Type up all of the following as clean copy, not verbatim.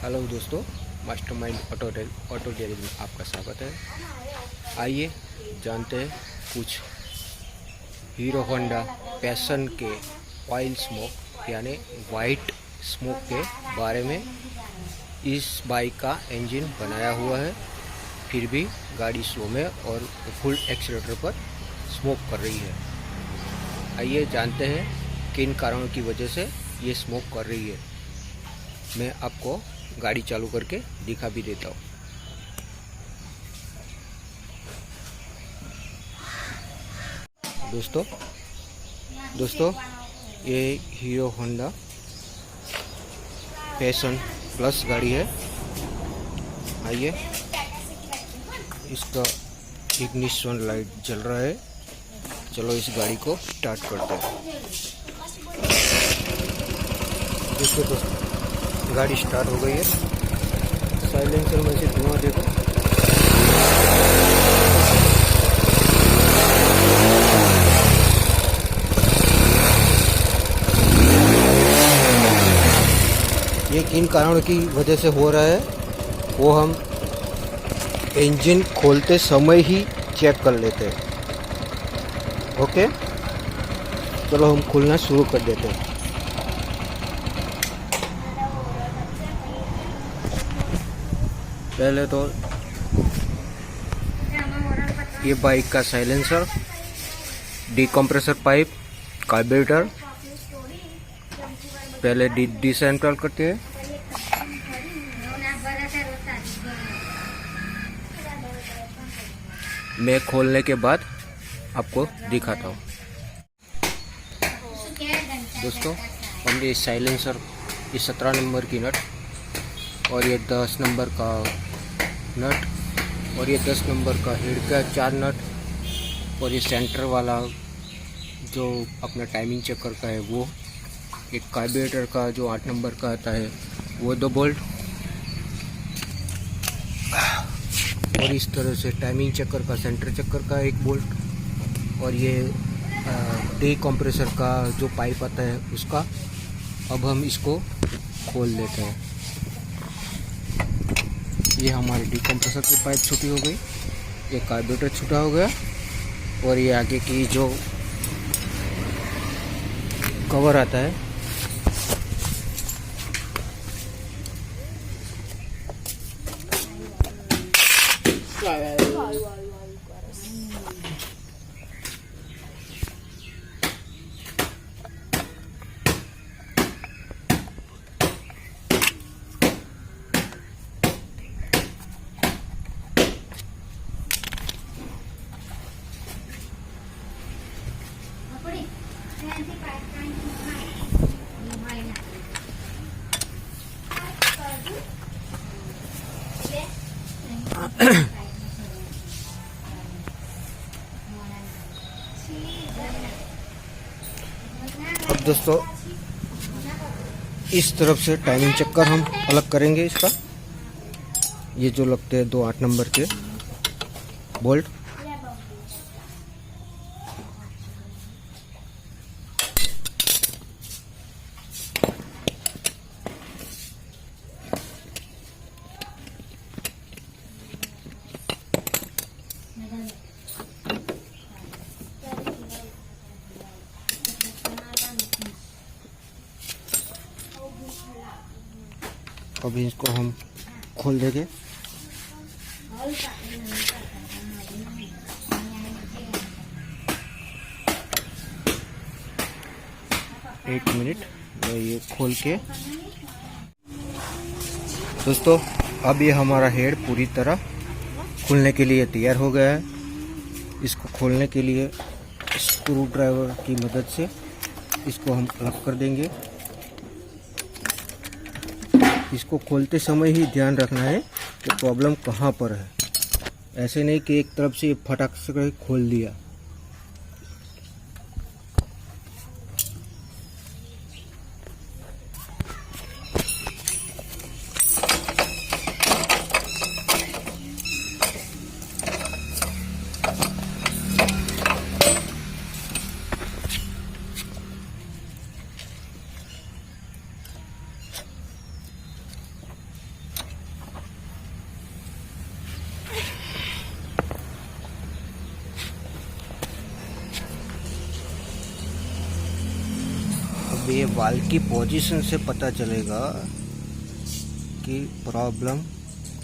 Hello दोस्तों, mastermind auto garage में आपका स्वागत है। आइए जानते हैं कुछ हीरो होंडा पैशन के ऑयल स्मोक यानी वाइट स्मोक के बारे में। इस बाइक का इंजन बनाया हुआ है, फिर भी गाड़ी स्लो में और फुल एक्सीलरेटर पर स्मोक कर रही है। आइए जानते हैं किन कारणों की वजह से ये स्मोक कर रही है। मैं आपको गाड़ी चालू करके दिखा भी देता हूँ। दोस्तों ये हीरो होंडा पैशन प्लस गाड़ी है। आइए, इसका इग्निशन लाइट जल रहा है। चलो इस गाड़ी को स्टार्ट करते हैं। दोस्तों गाड़ी स्टार्ट हो गई है। साइलेंसर में से धुआं देखो। ये किन कारणों की वजह से हो रहा है वो हम इंजन खोलते समय ही चेक कर लेते हैं। ओके, चलो हम खोलना शुरू कर देते हैं। पहले तो ये बाइक का साइलेंसर, डिकम्प्रेसर पाइप, कार्बोरेटर पहले डिसेंट्रल करते हैं। मैं खोलने के बाद आपको दिखाता हूँ। दोस्तों हमने ये साइलेंसर, ये 17 नंबर की नट और ये 10 नंबर का नट और ये 10 नंबर का हेड का 4 नट और ये सेंटर वाला जो अपना टाइमिंग चक्कर का है वो, एक कार्बोरेटर का जो 8 नंबर का आता है वो 2 बोल्ट, और इस तरह से टाइमिंग चक्कर का सेंटर चक्कर का 1 बोल्ट, और ये डिकम्प्रेसर का जो पाइप आता है उसका। अब हम इसको खोल लेते हैं। ये हमारी डिकम्प्रेसर की पाइप छूटी हो गई, ये कार्बोरेटर छूटा हो गया, और ये आगे की जो कवर आता है अब दोस्तों इस तरफ से टाइमिंग चक्कर हम अलग करेंगे। इसका ये जो लगते हैं 2 8 नंबर के बोल्ट, अभी इसको हम खोल देंगे। एक मिनट, मैं ये खोल के। दोस्तों अब ये हमारा हेड पूरी तरह खुलने के लिए तैयार हो गया है। इसको खोलने के लिए स्क्रू ड्राइवर की मदद से इसको हम अलग कर देंगे। इसको खोलते समय ही ध्यान रखना है कि प्रॉब्लम कहाँ पर है। ऐसे नहीं कि एक तरफ से फटाक से खोल दिया। वाल की पोजीशन से पता चलेगा कि प्रॉब्लम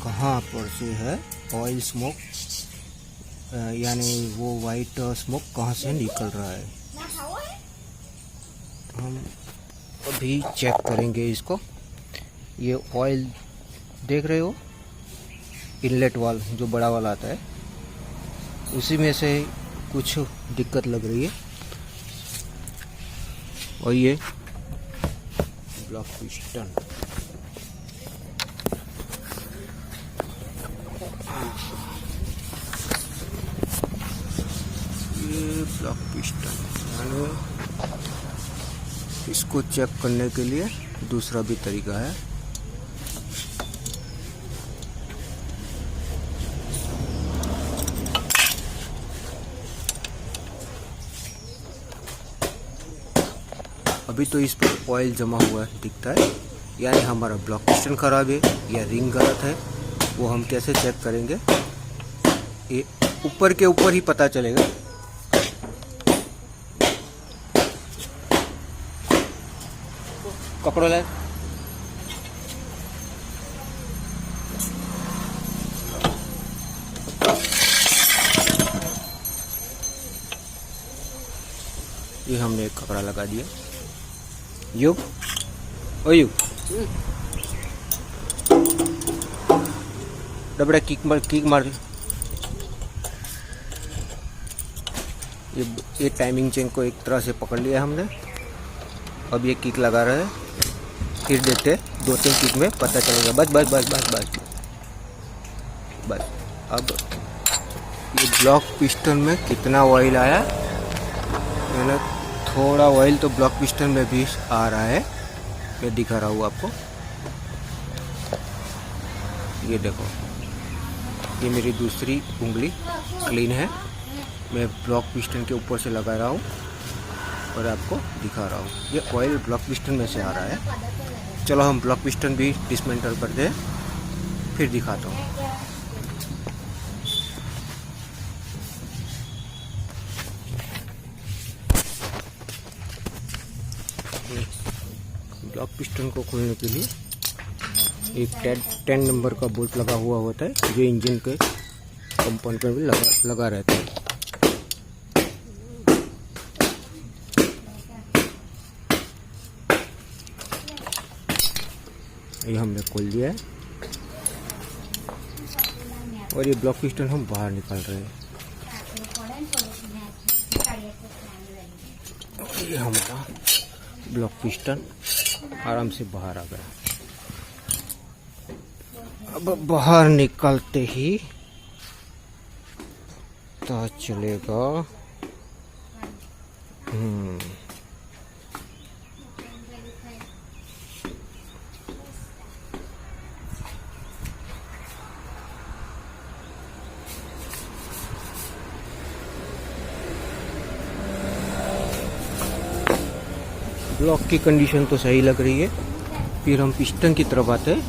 कहाँ पर से है। ऑयल स्मोक यानी वो वाइट स्मोक कहाँ से निकल रहा है। हम अभी चेक करेंगे इसको। ये ऑयल देख रहे हो, इनलेट वाल जो बड़ा वाला आता है, उसी में से कुछ दिक्कत लग रही है। और ये ब्लॉक पिस्टन, ये ब्लॉक पिस्टन यानी इसको चेक करने के लिए दूसरा भी तरीका है। अभी तो इस पर ऑयल जमा हुआ दिखता है, यानी हमारा ब्लॉक पिस्टन खराब है या रिंग गलत है। वो हम कैसे चेक करेंगे, ये ऊपर के ऊपर ही पता चलेगा। कपड़ों ले ये हमने एक कपड़ा लगा दिया। युग ओ युग डबड़ा किक मार। ये टाइमिंग चेन को एक तरह से पकड़ लिया हमने। अब ये किक लगा रहे हैं, फिर देखते 2-3 किक में पता चलेगा। बस बस बस बस बस बस। अब ये ब्लॉक पिस्टन में कितना ऑयल आया, मैंने थोड़ा ऑयल तो ब्लॉक पिस्टन में भी आ रहा है। मैं दिखा रहा हूँ आपको, ये देखो, ये मेरी दूसरी उंगली क्लीन है। मैं ब्लॉक पिस्टन के ऊपर से लगा रहा हूँ और आपको दिखा रहा हूँ। ये ऑयल ब्लॉक पिस्टन में से आ रहा है। चलो हम ब्लॉक पिस्टन भी डिसमेंटल करते हैं, फिर दिखाता हूँ। ब्लॉक पिस्टन को खोलने के लिए एक 10 नंबर का बोल्ट लगा हुआ होता है, जो इंजन के कंपाउंड पर भी लगा रहता है। ये हमने खोल दिया है और ये ब्लॉक पिस्टन हम बाहर निकाल रहे हैं। ये हमारा ब्लॉक पिस्टन आराम से बाहर आ गया। अब बाहर निकालते ही पता चलेगा। ब्लॉक की कंडीशन तो सही लग रही है। फिर हम पिस्टन की तरफ आते हैं,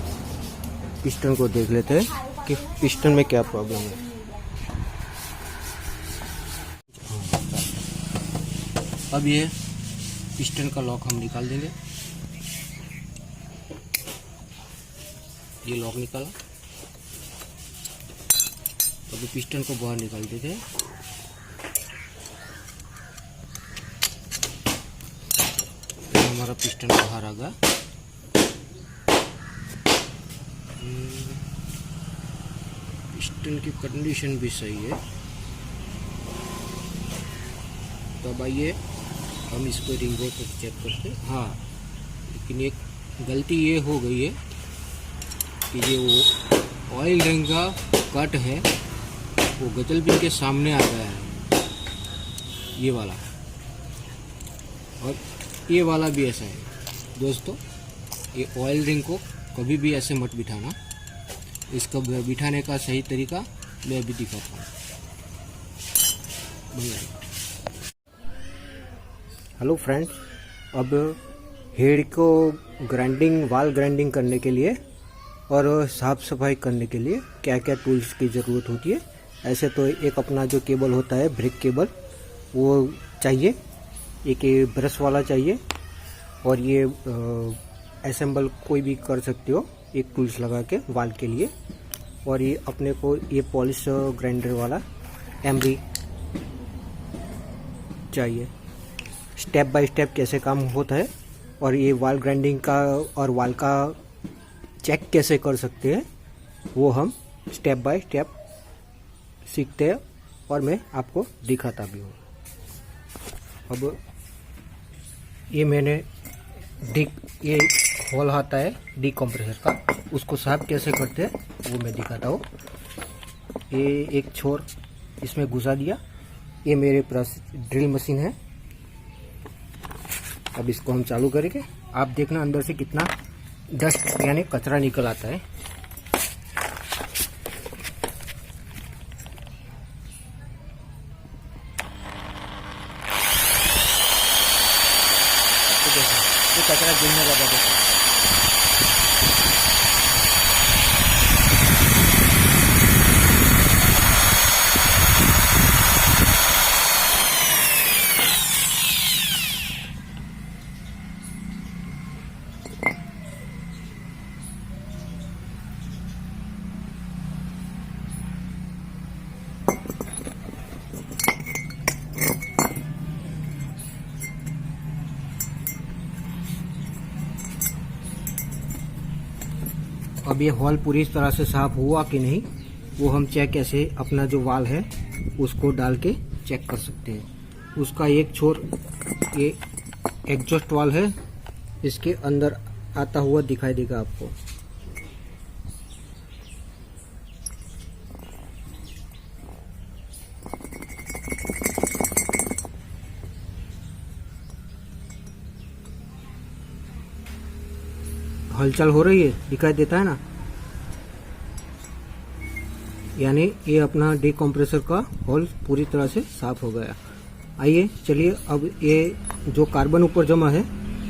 पिस्टन को देख लेते हैं कि पिस्टन में क्या प्रॉब्लम है। अब ये पिस्टन का लॉक हम निकाल देंगे। ये लॉक निकाला, अभी पिस्टन को बाहर निकाल देते हैं। हमारा पिस्टन बाहर आ गया। पिस्टन की कंडीशन भी सही है। तो अब आइए हम इसको रिंग को चेक करते हैं। हाँ, लेकिन एक गलती ये हो गई है कि जो वो ऑयल रिंग का कट है वो गजल पिन के सामने आ गया है, ये वाला। और ये वाला भी ऐसा है दोस्तों। ये ऑयल रिंग को कभी भी ऐसे मत बिठाना। इसका बिठाने का सही तरीका मैं अभी दिखाता हूँ। हेलो फ्रेंड्स, अब हेड को वाल ग्राइंडिंग करने के लिए और साफ़ सफाई करने के लिए क्या क्या टूल्स की ज़रूरत होती है। ऐसे तो एक अपना जो केबल होता है, ब्रेक केबल, वो चाहिए। एक ब्रश वाला चाहिए और ये असेंबल कोई भी कर सकते हो एक टूल्स लगा के वाल के लिए। और ये अपने को ये पॉलिश ग्राइंडर वाला एमरी चाहिए। स्टेप बाय स्टेप कैसे काम होता है और ये वाल ग्राइंडिंग का और वाल का चेक कैसे कर सकते हैं वो हम स्टेप बाय स्टेप सीखते हैं और मैं आपको दिखाता भी हूँ। अब ये मैंने ये होल आता है डीकम्प्रेसर का, उसको साफ कैसे करते हैं वो मैं दिखाता हूँ। ये एक छोर इसमें घुसा दिया। ये मेरे पास ड्रिल मशीन है। अब इसको हम चालू करेंगे। आप देखना अंदर से कितना डस्ट यानी कचरा निकल आता है। ये कचरा गिरने लगा देखो। अब ये हॉल पूरी तरह से साफ हुआ कि नहीं वो हम चेक कैसे अपना जो वाल है उसको डाल के चेक कर सकते हैं। उसका एक छोर ये एग्जॉस्ट वाल है, इसके अंदर आता हुआ दिखाई देगा आपको। हलचल हो रही है, दिखाई देता है ना, यानी ये अपना डीकम्प्रेसर का होल पूरी तरह से साफ हो गया। आइए चलिए अब ये जो कार्बन ऊपर जमा है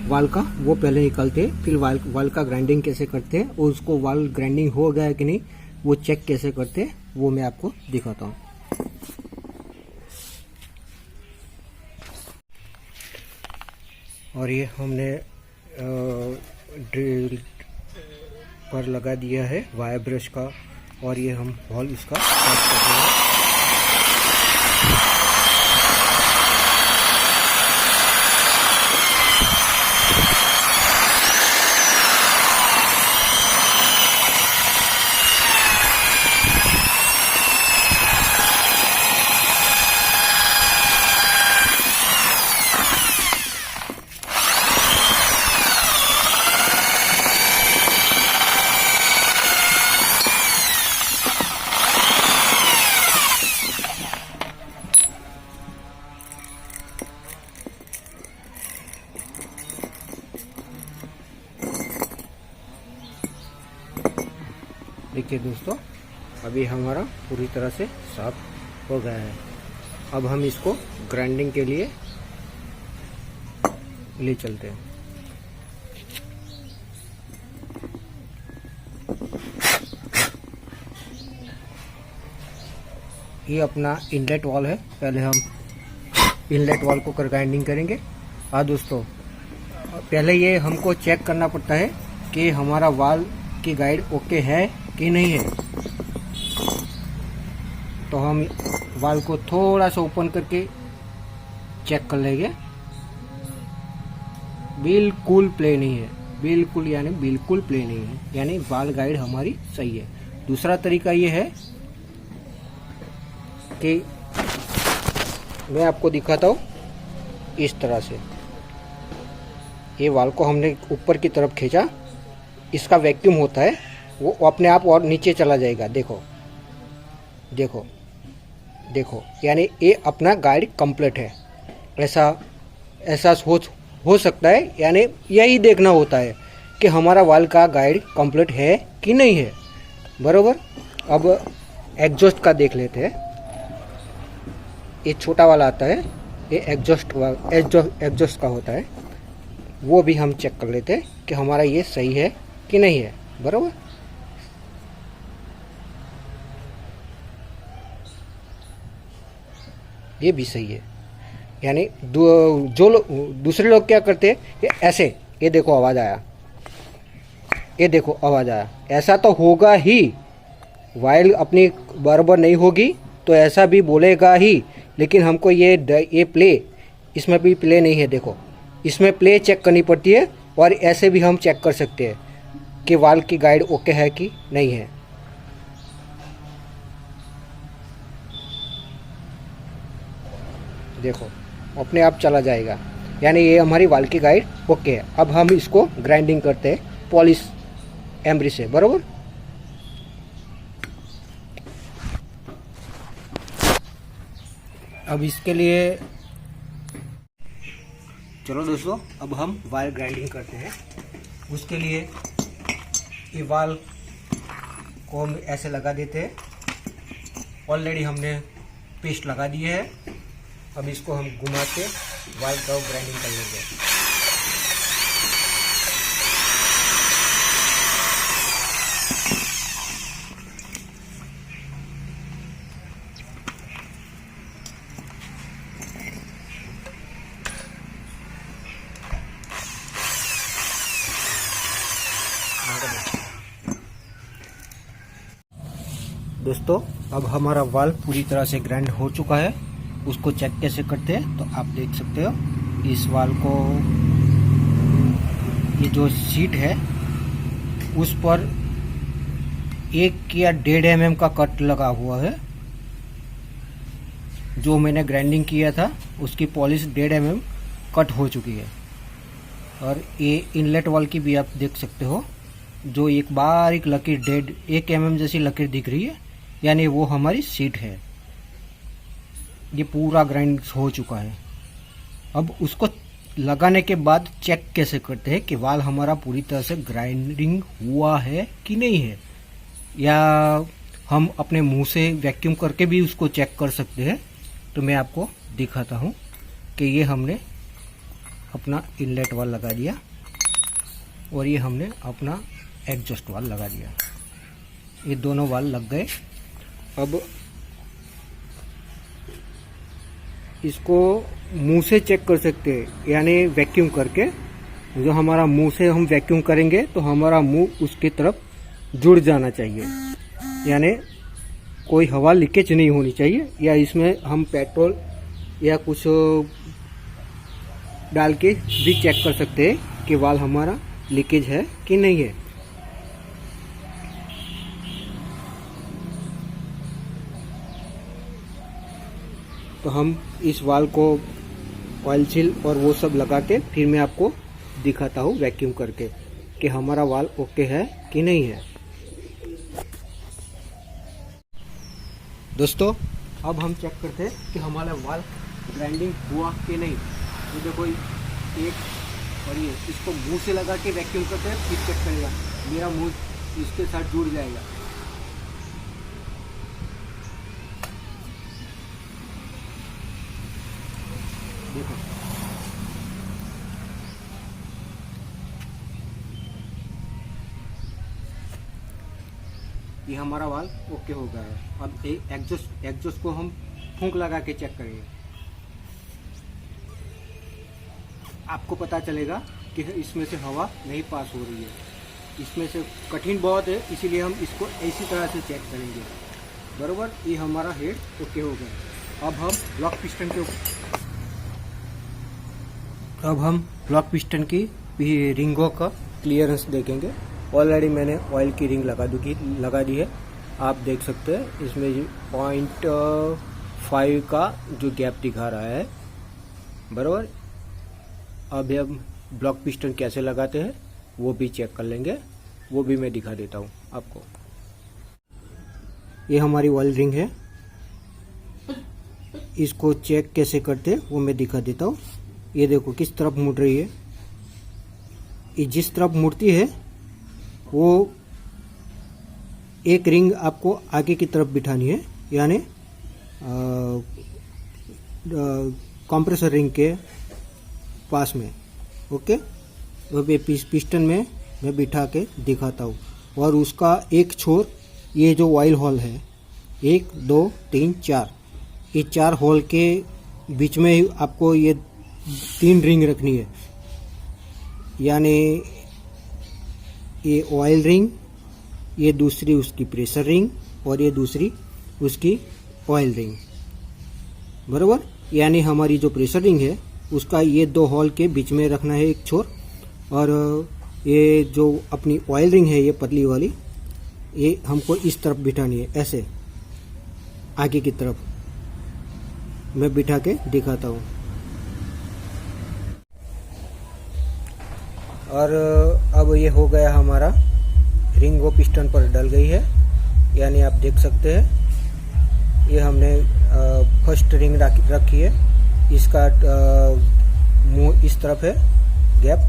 वाल का वो पहले निकालते हैं, फिर वाल का ग्राइंडिंग कैसे करते हैं और उसको वाल ग्राइंडिंग हो गया है कि नहीं वो चेक कैसे करते हैं वो मैं आपको दिखाता हूँ। और ये हमने ड्रिल पर लगा दिया है वायर ब्रश का और ये हम हॉल इसका साफ कर रहे हैं। देखिए दोस्तों, अभी हमारा पूरी तरह से साफ हो गया है। अब हम इसको ग्राइंडिंग के लिए ले चलते हैं। ये अपना इनलेट वाल है, पहले हम इनलेट वाल को कर ग्राइंडिंग करेंगे। हाँ दोस्तों, पहले ये हमको चेक करना पड़ता है कि हमारा वाल की गाइड ओके है कि नहीं है। तो हम वाल को थोड़ा सा ओपन करके चेक कर लेंगे। बिल्कुल प्ले नहीं है, बिल्कुल यानी बिल्कुल प्ले नहीं है, यानी वाल गाइड हमारी सही है। दूसरा तरीका ये है कि मैं आपको दिखाता हूँ इस तरह से। ये वाल को हमने ऊपर की तरफ खींचा, इसका वैक्यूम होता है वो अपने आप और नीचे चला जाएगा। देखो देखो देखो, यानी ये अपना गाइड कंप्लीट है। ऐसा एहसास हो सकता है, यानी यही देखना होता है कि हमारा वाल का गाइड कंप्लीट है कि नहीं है। बरोबर। अब एग्जॉस्ट का देख लेते हैं। ये छोटा वाला आता है, ये एग्जॉस्ट का होता है, वो भी हम चेक कर लेते हैं कि हमारा ये सही है कि नहीं है। बरोबर। ये भी सही है। यानी जो दूसरे लोग क्या करते हैं, ये ऐसे ये देखो आवाज़ आया, ये देखो आवाज़ आया। ऐसा तो होगा ही, वाइल अपनी बराबर नहीं होगी तो ऐसा भी बोलेगा ही। लेकिन हमको ये प्ले, इसमें भी प्ले नहीं है। देखो इसमें प्ले चेक करनी पड़ती है, और ऐसे भी हम चेक कर सकते हैं कि वाल की गाइड ओके है कि नहीं है। देखो अपने आप चला जाएगा, यानी ये हमारी वाल की गाइड ओके है। अब हम इसको ग्राइंडिंग करते हैं पॉलिश एमरी से, बराबर। अब इसके लिए चलो दोस्तों, अब हम वाल ग्राइंडिंग करते हैं। उसके लिए ये वाल को हम ऐसे लगा देते हैं। ऑलरेडी हमने पेस्ट लगा दी है। अब इसको हम घुमा के वाल का ग्राइंडिंग कर लेंगे। दोस्तों अब हमारा वाल पूरी तरह से ग्राइंड हो चुका है। उसको चेक कैसे करते हैं तो आप देख सकते हो। इस वाल को, ये जो सीट है उस पर 1 या 1.5 mm का कट लगा हुआ है। जो मैंने ग्राइंडिंग किया था उसकी पॉलिश 1.5 mm कट हो चुकी है। और ये इनलेट वाल की भी आप देख सकते हो, जो एक बारीक लकीर 1 mm जैसी लकीर दिख रही है, यानी वो हमारी सीट है। ये पूरा ग्राइंड हो चुका है। अब उसको लगाने के बाद चेक कैसे करते हैं कि वाल हमारा पूरी तरह से ग्राइंडिंग हुआ है कि नहीं है, या हम अपने मुंह से वैक्यूम करके भी उसको चेक कर सकते हैं। तो मैं आपको दिखाता हूँ कि ये हमने अपना इनलेट वाल लगा दिया और ये हमने अपना एग्जॉस्ट वाल लगा दिया। ये दोनों वाल लग गए। अब इसको मुंह से चेक कर सकते हैं, यानी वैक्यूम करके। जो हमारा मुंह से हम वैक्यूम करेंगे तो हमारा मुंह उसकी तरफ जुड़ जाना चाहिए, यानी कोई हवा लीकेज नहीं होनी चाहिए। या इसमें हम पेट्रोल या कुछ डाल के भी चेक कर सकते हैं कि वाल हमारा लीकेज है कि नहीं है। तो हम इस वाल को ऑयल सील और वो सब लगा के फिर मैं आपको दिखाता हूँ वैक्यूम करके कि हमारा वाल ओके है कि नहीं है। दोस्तों अब हम चेक करते हैं कि हमारा वाल ग्राइंडिंग हुआ कि नहीं। तो देखो एक और ये, इसको मुंह से लगा के वैक्यूम करते हैं, फिर चेक करेगा। मेरा मुंह इसके साथ जुड़ जाएगा। देखो ये हमारा वाल ओके हो गया है। अब एग्जॉस्ट को हम फूंक लगा के चेक करेंगे। आपको पता चलेगा कि इसमें से हवा नहीं पास हो रही है। इसमें से कठिन बहुत है, इसीलिए हम इसको इसी तरह से चेक करेंगे। बरोबर, ये हमारा हेड ओके हो गया। अब हम ब्लॉक पिस्टन की रिंगों का क्लियरेंस देखेंगे। ऑलरेडी मैंने ऑयल की रिंग लगा दी है। आप देख सकते हैं इसमें 0.5 का जो गैप दिखा रहा है, बराबर। अब हम ब्लॉक पिस्टन कैसे लगाते हैं वो भी चेक कर लेंगे, वो भी मैं दिखा देता हूँ आपको। ये हमारी ऑयल रिंग है, इसको चेक कैसे करते हैं वो मैं दिखा देता हूँ। ये देखो किस तरफ मुड़ रही है। ये जिस तरफ मुड़ती है वो एक रिंग आपको आगे की तरफ बिठानी है, यानी कंप्रेसर रिंग के पास में। ओके, अब ये पिस्टन में मैं बिठा के दिखाता हूँ। और उसका एक छोर, ये जो ऑयल होल है, 1 2 3 4, ये 4 होल के बीच में आपको ये 3 रिंग रखनी है। यानी ये ऑयल रिंग, ये दूसरी उसकी प्रेशर रिंग और ये दूसरी उसकी ऑयल रिंग, बराबर। यानी हमारी जो प्रेशर रिंग है उसका ये 2 होल के बीच में रखना है एक छोर, और ये जो अपनी ऑयल रिंग है ये पतली वाली, ये हमको इस तरफ बिठानी है, ऐसे आगे की तरफ। मैं बिठा के दिखाता हूँ। और अब ये हो गया हमारा रिंग, वो पिस्टन पर डल गई है। यानी आप देख सकते हैं ये हमने फर्स्ट रिंग रखी है, इसका मुंह इस तरफ है गैप,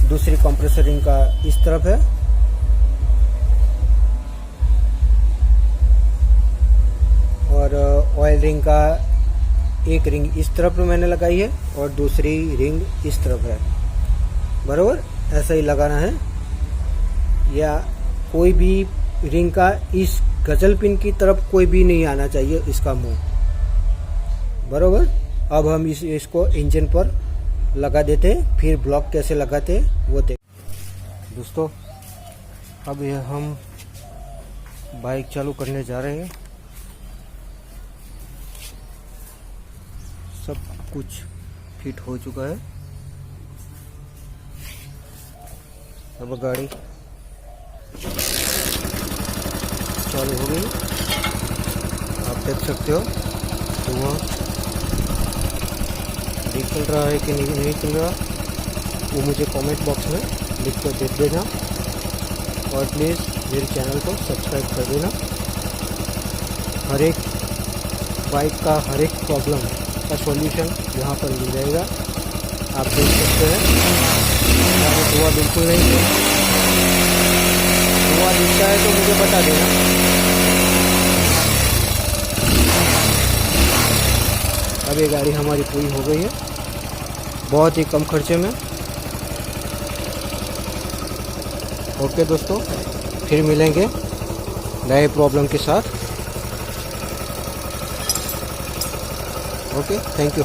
दूसरी कंप्रेसर रिंग का इस तरफ है, और ऑयल रिंग का एक रिंग इस तरफ मैंने लगाई है और दूसरी रिंग इस तरफ है, बराबर। ऐसा ही लगाना है, या कोई भी रिंग का इस गजल पिन की तरफ कोई भी नहीं आना चाहिए इसका मुंह, बराबर। अब हम इसको इंजन पर लगा देते हैं, फिर ब्लॉक कैसे लगाते हैं वो देख। दोस्तों अब ये हम बाइक चालू करने जा रहे हैं। सब कुछ फिट हो चुका है। अब गाड़ी चालू हो गई, आप देख सकते हो। तो वह निकल रहा है कि नहीं निकल रहा वो मुझे कमेंट बॉक्स में लिख कर दे देना, और प्लीज़ मेरे चैनल को सब्सक्राइब कर देना। हर एक बाइक का हर एक प्रॉब्लम का सॉल्यूशन यहाँ पर मिल जाएगा, आप देख सकते हैं। धुआं बिल्कुल नहीं है, धुआं दिखता है तो मुझे बता देना। अब ये गाड़ी हमारी पूरी हो गई है, बहुत ही कम खर्चे में। ओके दोस्तों, फिर मिलेंगे नए प्रॉब्लम के साथ। Okay, thank you.